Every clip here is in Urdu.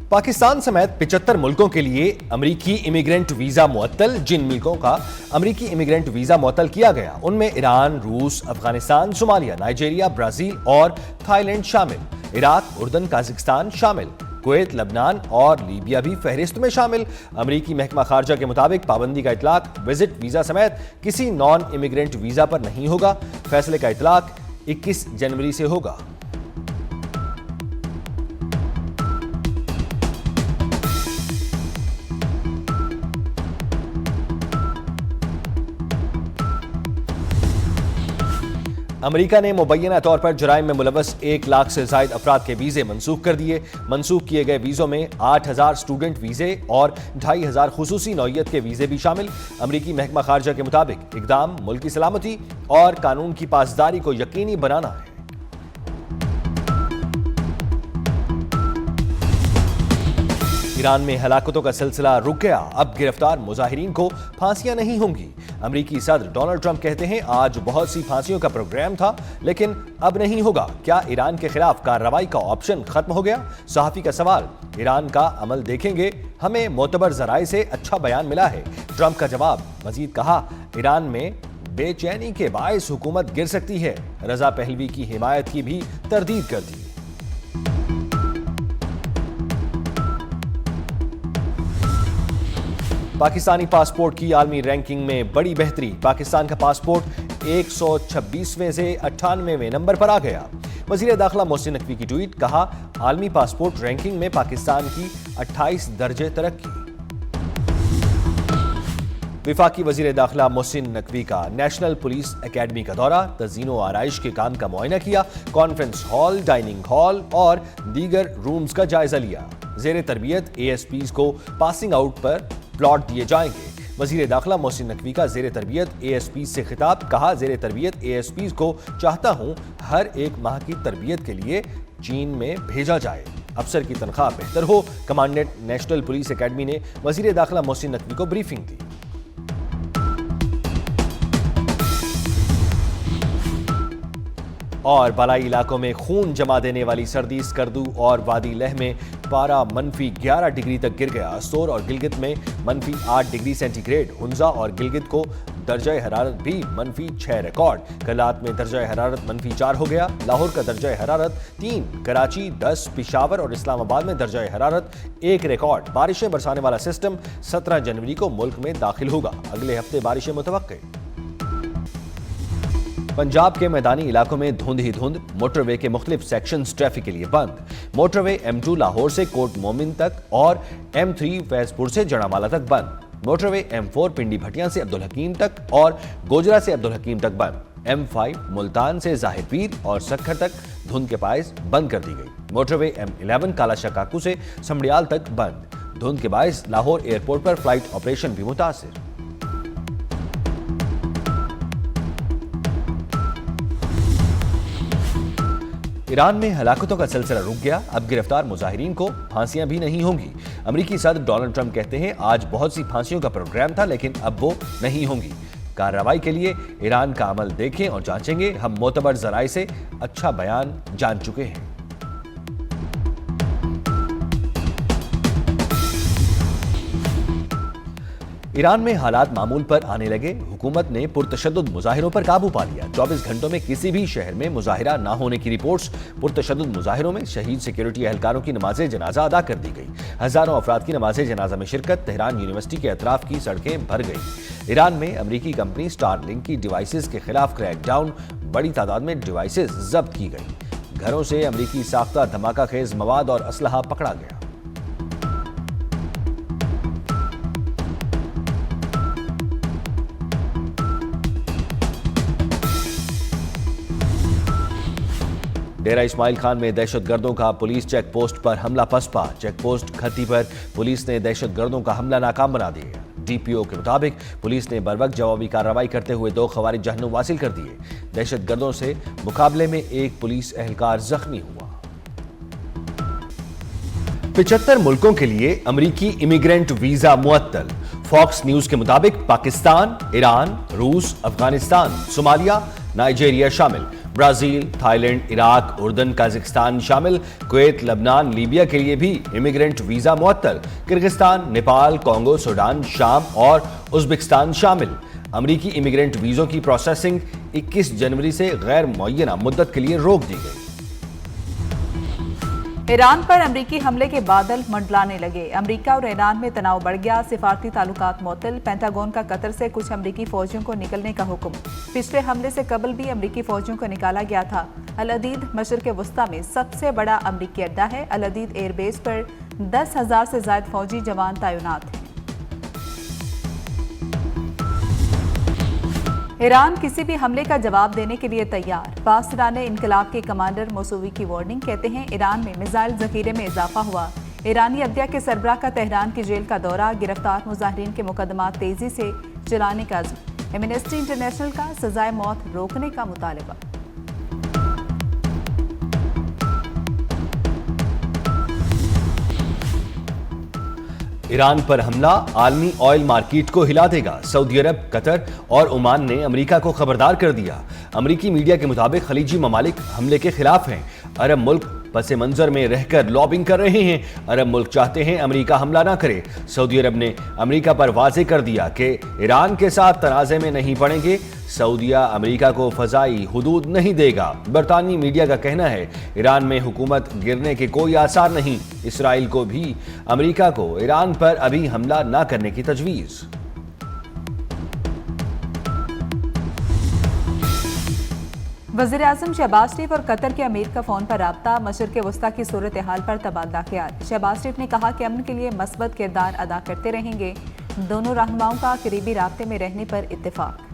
پاکستان سمیت 75 ملکوں کے لیے امریکی امیگرنٹ ویزا معطل۔ جن ملکوں کا امریکی امیگرنٹ ویزا معطل کیا گیا ان میں ایران، روس، افغانستان، صومالیہ، نائجیریا، برازیل اور تھائی لینڈ شامل۔ عراق، اردن، قازقستان شامل۔ کویت، لبنان اور لیبیا بھی فہرست میں شامل۔ امریکی محکمہ خارجہ کے مطابق پابندی کا اطلاق وزٹ ویزا سمیت کسی نان امیگرنٹ ویزا پر نہیں ہوگا۔ فیصلے کا اطلاق 21 جنوری سے ہوگا۔ امریکہ نے مبینہ طور پر جرائم میں ملوث 1 لاکھ سے زائد افراد کے ویزے منسوخ کر دیے۔ منسوخ کیے گئے ویزوں میں 8000 اسٹوڈنٹ ویزے اور 2500 خصوصی نوعیت کے ویزے بھی شامل۔ امریکی محکمہ خارجہ کے مطابق اقدام ملکی سلامتی اور قانون کی پاسداری کو یقینی بنانا ہے۔ ایران میں ہلاکتوں کا سلسلہ رک گیا، اب گرفتار مظاہرین کو پھانسیاں نہیں ہوں گی۔ امریکی صدر ڈونلڈ ٹرمپ کہتے ہیں آج بہت سی پھانسیوں کا پروگرام تھا لیکن اب نہیں ہوگا۔ کیا ایران کے خلاف کارروائی کا آپشن ختم ہو گیا؟ صحافی کا سوال۔ ایران کا عمل دیکھیں گے، ہمیں معتبر ذرائع سے اچھا بیان ملا ہے، ٹرمپ کا جواب۔ مزید کہا، ایران میں بے چینی کے باعث حکومت گر سکتی ہے۔ رضا پہلوی کی حمایت کی بھی تردید کر دی۔ پاکستانی پاسپورٹ کی عالمی رینکنگ میں بڑی بہتری۔ پاکستان کا پاسپورٹ 126ویں سے 98ویں نمبر پر آ گیا۔ وزیر داخلہ محسن نقوی کی ٹویٹ، کہا عالمی پاسپورٹ رینکنگ میں پاکستان کی 28 درجے ترقی۔ وفاقی وزیر داخلہ محسن نقوی کا نیشنل پولیس اکیڈمی کا دورہ، تزئین و آرائش کے کام کا معائنہ کیا، کانفرنس ہال، ڈائننگ ہال اور دیگر رومز کا جائزہ لیا۔ زیر تربیت اے ایس پیز کو پاسنگ آؤٹ پر پلاٹ دیے جائیں گے۔ وزیر داخلہ محسن نقوی کا زیر تربیت اے ایس پیز سے خطاب، کہا زیر تربیت اے ایس پیز کو چاہتا ہوں ہر 1 ماہ کی تربیت کے لیے چین میں بھیجا جائے، افسر کی تنخواہ بہتر ہو۔ کمانڈنٹ نیشنل پولیس اکیڈمی نے وزیر داخلہ محسن نقوی کو بریفنگ دی۔ اور بالائی علاقوں میں خون جما دینے والی سردی، اسکردو اور وادی لہ میں پارہ -11 ڈگری تک گر گیا۔ استور اور گلگت میں -8 ڈگری سینٹی گریڈ۔ ہنزا اور گلگت کو درجہ حرارت بھی -6 ریکارڈ۔ کلات میں درجہ حرارت -4 ہو گیا۔ لاہور کا درجہ حرارت 3، کراچی 10، پشاور اور اسلام آباد میں درجہ حرارت 1 ریکارڈ۔ بارشیں برسانے والا سسٹم 17 جنوری کو ملک میں داخل ہوگا۔ اگلے ہفتے بارشیں متوقع۔ پنجاب کے میدانی علاقوں میں دھند ہی دھند، موٹر وے کے مختلف سیکشنز ٹریفک کے لیے بند۔ موٹر وے M2 لاہور سے کوٹ مومن تک اور M3 فیض پور سے جڑامالہ تک بند۔ موٹر وے M4 پنڈی بھٹیاں سے عبدالحکیم تک اور گوجرا سے عبدالحکیم تک بند۔ M5 ملتان سے ظاہر پیر اور سکھر تک دھند کے باعث بند کر دی گئی۔ موٹر وے M11 کالا شاہ کاکو سے سمڑیال تک بند۔ دھند کے باعث لاہور ایئرپورٹ پر فلائٹ آپریشن بھی متاثر۔ ایران میں ہلاکتوں کا سلسلہ رک گیا، اب گرفتار مظاہرین کو پھانسیاں بھی نہیں ہوں گی۔ امریکی صدر ڈونلڈ ٹرمپ کہتے ہیں آج بہت سی پھانسیوں کا پروگرام تھا لیکن اب وہ نہیں ہوں گی۔ کارروائی کے لیے ایران کا عمل دیکھیں اور جانچیں گے، ہم معتبر ذرائع سے اچھا بیان جان چکے ہیں۔ ایران میں حالات معمول پر آنے لگے، حکومت نے پرتشدد مظاہروں پر قابو پا لیا۔ 24 گھنٹوں میں کسی بھی شہر میں مظاہرہ نہ ہونے کی رپورٹس۔ پرتشدد مظاہروں میں شہید سیکیورٹی اہلکاروں کی نماز جنازہ ادا کر دی گئی۔ ہزاروں افراد کی نماز جنازہ میں شرکت، تہران یونیورسٹی کے اطراف کی سڑکیں بھر گئی۔ ایران میں امریکی کمپنی سٹار لنک کی ڈیوائسز کے خلاف کریک ڈاؤن، بڑی تعداد میں ڈیوائسز ضبط کی گئی۔ گھروں سے امریکی ساختہ دھماکہ خیز مواد اور اسلحہ پکڑا گیا۔ ڈیرہ اسماعیل خان میں دہشت گردوں کا پولیس چیک پوسٹ پر حملہ پسپا۔ چیک پوسٹ کھتی پر پولیس نے دہشت گردوں کا حملہ ناکام بنا دیا۔ ڈی پی او کے مطابق پولیس نے بروقت جوابی کارروائی کرتے ہوئے 2 خوارج جہنم حاصل کر دیے۔ دہشت گردوں سے مقابلے میں 1 پولیس اہلکار زخمی ہوا۔ 75 ملکوں کے لیے امریکی امیگرنٹ ویزا معطل۔ فاکس نیوز کے مطابق پاکستان، ایران، روس، افغانستان، صومالیہ، نائجیریا شامل۔ برازیل، تھائی لینڈ، عراق، اردن، قازقستان شامل، کویت، لبنان، لیبیا کے لیے بھی امیگرنٹ ویزا معطل، کرغزستان، نیپال، کانگو، سوڈان، شام اور ازبکستان شامل۔ امریکی امیگرنٹ ویزوں کی پروسیسنگ 21 جنوری سے غیر معینہ مدت کے لیے روک دی گئی۔ ایران پر امریکی حملے کے بادل منڈلانے لگے، امریکہ اور ایران میں تناؤ بڑھ گیا، سفارتی تعلقات معطل، پینٹاگون کا قطر سے کچھ امریکی فوجیوں کو نکلنے کا حکم۔ پچھلے حملے سے قبل بھی امریکی فوجیوں کو نکالا گیا تھا۔ العدید مشرق وسطی میں سب سے بڑا امریکی اڈہ ہے۔ العدید ایئر بیس پر 10,000 سے زائد فوجی جوان تعینات ہیں۔ ایران کسی بھی حملے کا جواب دینے کے لیے تیار، پاسداران انقلاب کے کمانڈر موسوی کی وارننگ، کہتے ہیں ایران میں میزائل ذخیرے میں اضافہ ہوا۔ ایرانی عدلیہ کے سربراہ کا تہران کی جیل کا دورہ، گرفتار مظاہرین کے مقدمات تیزی سے چلانے کا عزم، ایمنسٹی انٹرنیشنل کا سزائے موت روکنے کا مطالبہ۔ ایران پر حملہ عالمی آئل مارکیٹ کو ہلا دے گا، سعودی عرب، قطر اور عمان نے امریکہ کو خبردار کر دیا۔ امریکی میڈیا کے مطابق خلیجی ممالک حملے کے خلاف ہیں، عرب ملک پس منظر میں رہ کر لابنگ کر رہے ہیں۔ عرب ملک چاہتے ہیں امریکہ حملہ نہ کرے۔ سعودی عرب نے امریکہ پر واضح کر دیا کہ ایران کے ساتھ تنازع میں نہیں پڑیں گے۔ سعودیہ امریکہ کو فضائی حدود نہیں دے گا۔ برطانوی میڈیا کا کہنا ہے ایران میں حکومت گرنے کے کوئی آثار نہیں۔ اسرائیل کو بھی امریکہ کو ایران پر ابھی حملہ نہ کرنے کی تجویز۔ وزیر اعظم شہباز شریف اور قطر کے امیر کا فون پر رابطہ، مشرق وسطی کی صورتحال پر تبادلہ خیال۔ شہباز شریف نے کہا کہ امن کے لیے مثبت کردار ادا کرتے رہیں گے۔ دونوں رہنماؤں کا قریبی رابطے میں رہنے پر اتفاق۔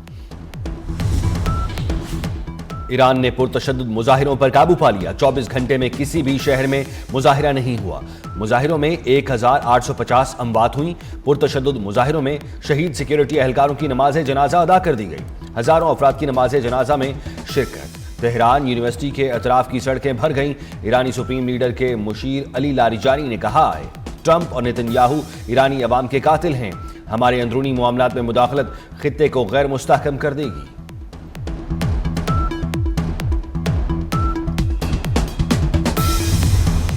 ایران نے پرتشدد مظاہروں پر قابو پا لیا، 24 گھنٹے میں کسی بھی شہر میں مظاہرہ نہیں ہوا۔ مظاہروں میں 1850 اموات ہوئیں۔ پرتشدد مظاہروں میں شہید سیکیورٹی اہلکاروں کی نماز جنازہ ادا کر دی گئی، ہزاروں افراد کی نماز جنازہ میں شرکت۔ تہران یونیورسٹی کے اطراف کی سڑکیں بھر گئیں۔ ایرانی سپریم لیڈر کے مشیر علی لاریجانی نے کہا ہے ٹرمپ اور نیتن یاہو ایرانی عوام کے قاتل ہیں، ہمارے اندرونی معاملات میں مداخلت خطے کو غیر مستحکم کر دے گی۔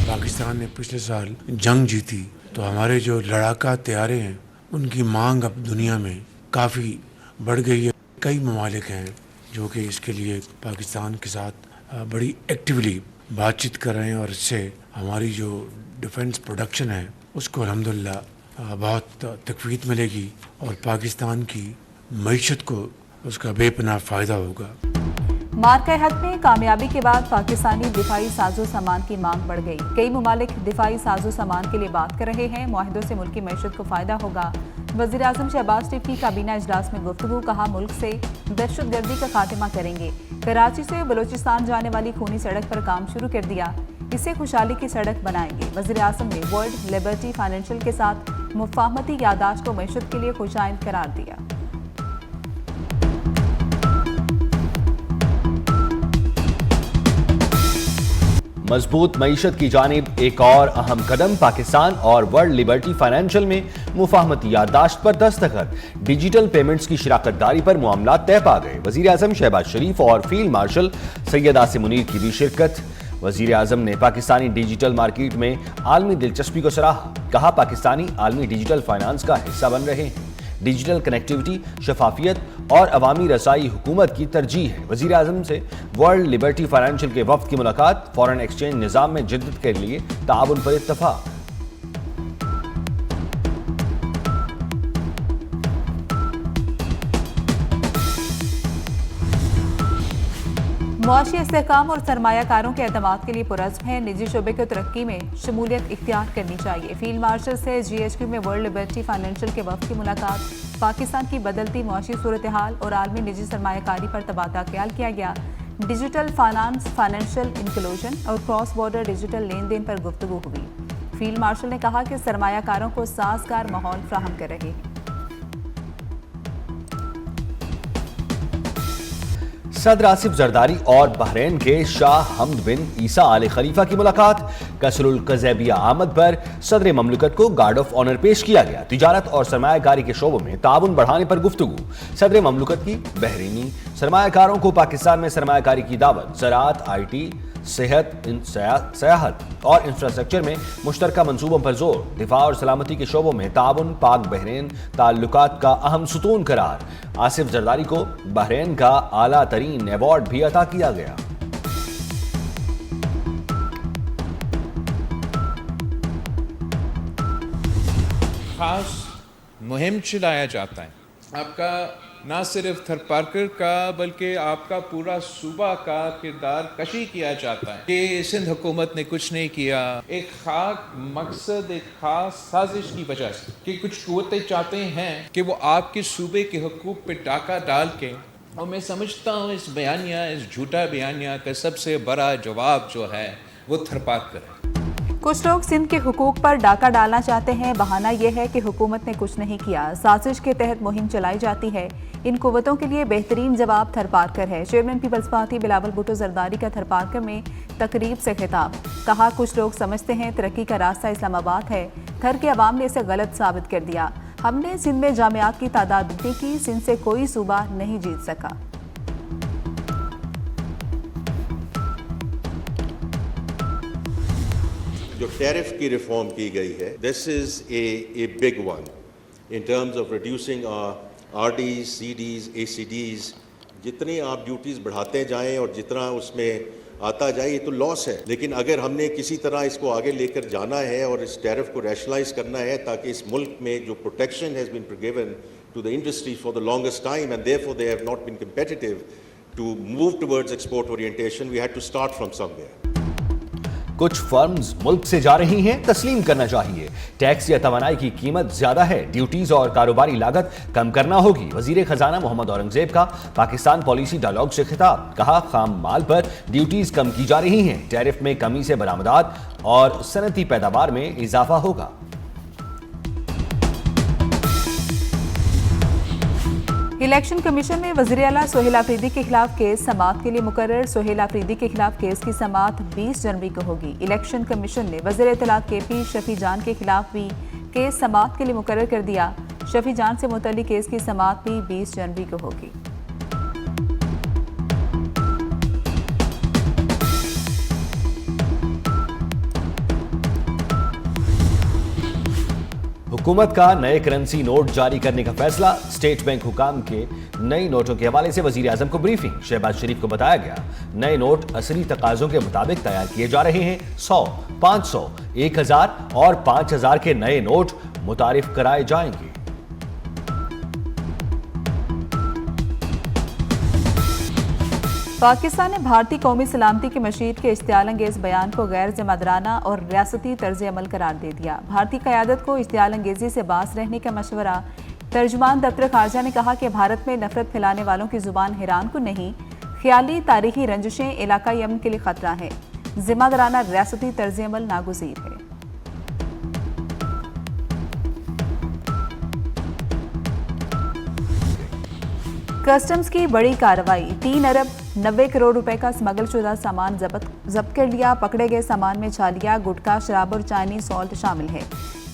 پاکستان نے پچھلے سال جنگ جیتی تو ہمارے جو لڑاکا طیارے ہیں ان کی مانگ اب دنیا میں کافی بڑھ گئی ہے۔ کئی ممالک ہیں جو کہ اس کے لیے پاکستان کے ساتھ بڑی ایکٹیولی بات چیت کر رہے ہیں، اور اس سے ہماری جو ڈیفنس پروڈکشن ہے اس کو الحمدللہ بہت تقویت ملے گی، اور پاکستان کی معیشت کو اس کا بے پناہ فائدہ ہوگا۔ مارکہ حق میں کامیابی کے بعد پاکستانی دفاعی ساز و سامان کی مانگ بڑھ گئی۔ کئی ممالک دفاعی ساز و سامان کے لیے بات کر رہے ہیں، معاہدوں سے ملکی معیشت کو فائدہ ہوگا۔ وزیر اعظم شہباز شریف کی کابینہ اجلاس میں گفتگو، کہا ملک سے دہشت گردی کا خاتمہ کریں گے۔ کراچی سے بلوچستان جانے والی خونی سڑک پر کام شروع کر دیا، اسے خوشحالی کی سڑک بنائیں گے۔ وزیر اعظم نے ورلڈ لبرٹی فائنینشل کے ساتھ مفاہمتی یادداشت کو معیشت کے لیے خوشائند قرار دیا۔ مضبوط معیشت کی جانب ایک اور اہم قدم، پاکستان اور ورلڈ لبرٹی فائنینشل میں مفاہمتی یادداشت پر دستخط، ڈیجیٹل پیمنٹس کی شراکت داری پر معاملات طے پا گئے۔ وزیر اعظم شہباز شریف اور فیلڈ مارشل سید عاصم منیر کی بھی شرکت۔ وزیر اعظم نے پاکستانی ڈیجیٹل مارکیٹ میں عالمی دلچسپی کو سراہا، کہا پاکستانی عالمی ڈیجیٹل فائنانس کا حصہ بن رہے ہیں۔ ڈیجیٹل کنیکٹیوٹی، شفافیت اور عوامی رسائی حکومت کی ترجیح ہے۔ وزیر اعظم سے ورلڈ لبرٹی فائنینشل کے وفد کی ملاقات، فارن ایکسچینج نظام میں جدت کے لیے تعاون پر اتفاق۔ معاشی استحکام اور سرمایہ کاروں کے اعتماد کے لیے پرعزم ہے، نجی شعبے کو ترقی میں شمولیت اختیار کرنی چاہیے۔ فیلڈ مارشل سے جی ایچ کیو میں ورلڈ لبرٹی فائنینشل کے وفد کی ملاقات، پاکستان کی بدلتی معاشی صورتحال اور عالمی نجی سرمایہ کاری پر تبادلہ خیال کیا گیا۔ ڈیجیٹل فائنانس، فائنینشل انکلوژن اور کراس بارڈر ڈیجیٹل لین دین پر گفتگو ہوئی۔ فیلڈ مارشل نے کہا کہ سرمایہ کاروں کو سازگار ماحول فراہم کر رہے ہیں۔ صدر آصف زرداری اور بحرین کے شاہ حمد بن عیسیٰ آل خلیفہ کی ملاقات۔ قصر القضیبیہ آمد پر صدر مملکت کو گارڈ آف آنر پیش کیا گیا۔ تجارت اور سرمایہ کاری کے شعبوں میں تعاون بڑھانے پر گفتگو۔ صدر مملکت کی بحرینی سرمایہ کاروں کو پاکستان میں سرمایہ کاری کی دعوت۔ زراعت، آئی ٹی، صحت، سیاحت اور انفراسٹرکچر میں مشترکہ منصوبوں پر زور۔ دفاع اور سلامتی کے شعبوں میں تعاون پاک بحرین تعلقات کا اہم ستون قرار۔ آصف زرداری کو بحرین کا اعلیٰ ترین ایوارڈ بھی عطا کیا گیا۔ خاص مہم چلایا جاتا ہے آپ کا، نہ صرف تھرپارکر کا بلکہ آپ کا پورا صوبہ کا کردار کشی کیا جاتا ہے کہ سندھ حکومت نے کچھ نہیں کیا، ایک خاص مقصد، ایک خاص سازش کی وجہ سے کہ کچھ قوتیں چاہتے ہیں کہ وہ آپ کے صوبے کے حقوق پہ ڈاکہ ڈال کے، اور میں سمجھتا ہوں اس بیانیہ، اس جھوٹا بیانیہ کا سب سے بڑا جواب جو ہے وہ تھرپارکر ہے۔ کچھ لوگ سندھ کے حقوق پر ڈاکہ ڈالنا چاہتے ہیں، بہانہ یہ ہے کہ حکومت نے کچھ نہیں کیا، سازش کے تحت مہم چلائی جاتی ہے۔ ان قوتوں کے لیے بہترین جواب تھرپارکر ہے۔ Chairman Peoples Party Bilawal Bhutto Zardari کا تھرپارکر میں تقریب سے خطاب، کہا کچھ لوگ سمجھتے ہیں ترقی کا راستہ اسلام آباد ہے، تھر کے عوام نے اسے غلط ثابت کر دیا۔ ہم نے سندھ میں جامعات کی تعداد دگنی کی، سندھ سے کوئی صوبہ نہیں جیت سکا۔ جو ٹیرف کی ریفارم کی گئی ہے، this is a big one in terms of reducing R Ds, C Ds, A C Ds. جتنی آپ ڈیوٹیز بڑھاتے جائیں اور جتنا اس میں آتا جائے یہ تو لاس ہے، لیکن اگر ہم نے کسی طرح اس کو آگے لے کر جانا ہے اور اس ٹیرف کو ریشنلائز کرنا ہے تاکہ اس ملک میں جو protection has been given to the industry for the longest time and therefore they have not been competitive to move towards export orientation, we had to start from somewhere. کچھ فرمز ملک سے جا رہی ہیں، تسلیم کرنا چاہیے۔ ٹیکس یا توانائی کی قیمت زیادہ ہے، ڈیوٹیز اور کاروباری لاگت کم کرنا ہوگی۔ وزیر خزانہ محمد اورنگزیب کا پاکستان پالیسی ڈائیلاگ سے خطاب، کہا خام مال پر ڈیوٹیز کم کی جا رہی ہیں، ٹیرف میں کمی سے برآمدات اور صنعتی پیداوار میں اضافہ ہوگا۔ الیکشن کمیشن میں وزیر اعلیٰ سہیل آفریدی کے خلاف کیس سماعت کے لیے مقرر۔ سہیل آفریدی کے خلاف کیس کی سماعت 20 جنوری کو ہوگی۔ الیکشن کمیشن نے وزیر اطلاعات کے پی شفیع جان کے خلاف بھی کیس سماعت کے لیے مقرر کر دیا۔ شفیع جان سے متعلق کیس کی سماعت بھی 20 جنوری کو ہوگی۔ حکومت کا نئے کرنسی نوٹ جاری کرنے کا فیصلہ، اسٹیٹ بینک حکام کے نئے نوٹوں کے حوالے سے وزیر اعظم کو بریفنگ۔ شہباز شریف کو بتایا گیا نئے نوٹ عصری تقاضوں کے مطابق تیار کیے جا رہے ہیں۔ 100، 500، 1000 اور 5000 کے نئے نوٹ متعارف کرائے جائیں گے۔ پاکستان نے بھارتی قومی سلامتی کی مشیر کے اشتعال انگیز بیان کو غیر ذمہ دارانہ اور ریاستی طرز عمل قرار دے دیا۔ بھارتی قیادت کو اشتعال انگیزی سے باز رہنے کا مشورہ۔ ترجمان دفتر خارجہ نے کہا کہ بھارت میں نفرت پھیلانے والوں کی زبان حیران کن نہیں، خیالی تاریخی رنجشیں علاقائی امن کے لیے خطرہ ہیں، ذمہ دارانہ ریاستی طرز عمل ناگزیر ہے۔ کسٹمز کی بڑی کارروائی، 3 ارب 90 کروڑ روپے کا اسمگل شدہ سامان ضبط کر لیا۔ پکڑے گئے سامان میں چھالیا، گٹکا، شراب اور چائنیز سالٹ شامل ہے۔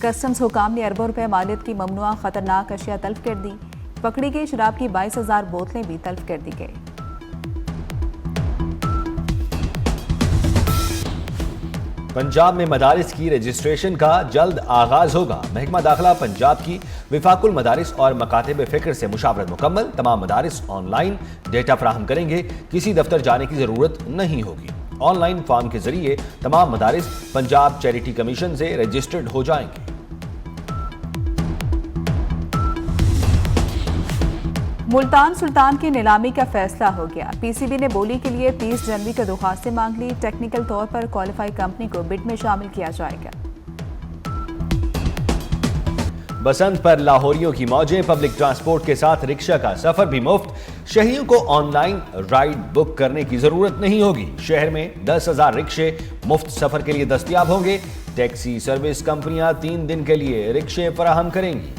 کسٹمز حکام نے اربوں روپے مالیت کی ممنوعہ خطرناک اشیاء تلف کر دی۔ پکڑی گئی شراب کی 22,000 بوتلیں بھی تلف کر دی گئی۔ پنجاب میں مدارس کی رجسٹریشن کا جلد آغاز ہوگا۔ محکمہ داخلہ پنجاب کی وفاق المدارس اور مکاتب فکر سے مشاورت مکمل، تمام مدارس آن لائن ڈیٹا فراہم کریں گے، کسی دفتر جانے کی ضرورت نہیں ہوگی۔ آن لائن فارم کے ذریعے تمام مدارس پنجاب چیریٹی کمیشن سے رجسٹرڈ ہو جائیں گے۔ ملتان سلطان کی نیلامی کا فیصلہ ہو گیا۔ پی سی بی نے بولی کے لیے 30 جنوری کو درخواستیں مانگ لی۔ ٹیکنیکل طور پر کوالیفائی کمپنی کو بڈ میں شامل کیا جائے گا۔ بسنت پر لاہوریوں کی موجیں، پبلک ٹرانسپورٹ کے ساتھ رکشہ کا سفر بھی مفت۔ شہریوں کو آن لائن رائیڈ بک کرنے کی ضرورت نہیں ہوگی۔ شہر میں 10,000 رکشے مفت سفر کے لیے دستیاب ہوں گے۔ ٹیکسی سروس کمپنیاں 3 دن کے لیے رکشے فراہم کریں گی۔